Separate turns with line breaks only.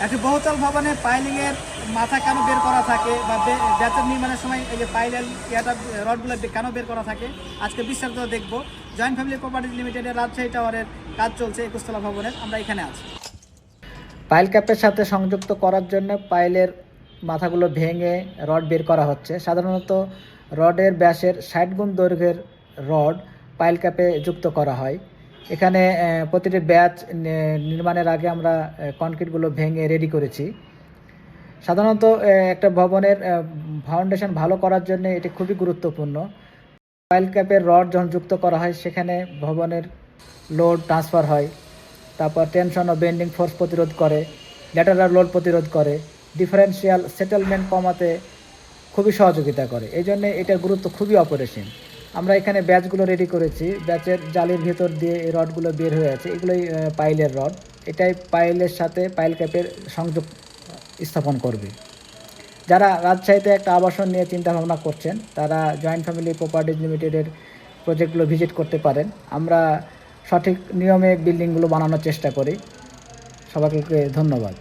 একটি বহুতল ভবনে পাইলিংয়ের মাথা কেন বের করা থাকে বা ব্যাচের নির্মাণের সময় এই যে পাইলের রডগুলো কেন বের করা থাকে আজকে বিস্তারিত দেখব। জয়েন্ট ফ্যামিলি প্রপার্টিজ লিমিটেডের রাজশাহী টাওয়ারের কাজ চলছে 21 তলা ভবনের, আমরা এখানে আছি।
পাইল ক্যাপের সাথে সংযুক্ত করার জন্য পাইলের মাথাগুলো ভেঙে রড বের করা হচ্ছে। সাধারণত রডের ব্যাসের 60 গুণ দৈর্ঘ্যের রড পাইল ক্যাপে যুক্ত করা হয়। এখানে প্রতিটি ব্যাচ নির্মাণের আগে আমরা কনক্রিটগুলো ভেঙে রেডি করেছি। সাধারণত একটা ভবনের ফাউন্ডেশন ভালো করার জন্য এটি খুবই গুরুত্বপূর্ণ। পাইল ক্যাপের রড যখন যুক্ত করা হয় সেখানে ভবনের লোড ট্রান্সফার হয়, তারপর টেনশন ও বেন্ডিং ফোর্স প্রতিরোধ করে, ল্যাটারাল লোড প্রতিরোধ করে, ডিফারেন্সিয়াল সেটেলমেন্ট কমাতে খুবই সহযোগিতা করে। এই জন্য এটার গুরুত্ব খুবই অপরিসীম। আমরা এখানে ব্যাচগুলো রেডি করেছি, ব্যাচের জালির ভিতর দিয়ে এই রডগুলো বের হয়ে আছে, এগুলোই পাইলের রড। এটাই পাইলের সাথে পাইল ক্যাপের সংযোগ স্থাপন করবে। যারা রাজশাহীতে একটা আবাসন নিয়ে চিন্তা ভাবনা করছেন তারা জয়েন্ট ফ্যামিলি প্রপার্টিজ লিমিটেডের প্রজেক্টগুলো ভিজিট করতে পারেন। আমরা সঠিক নিয়মে বিল্ডিংগুলো বানানোর চেষ্টা করি। সবাইকে ধন্যবাদ।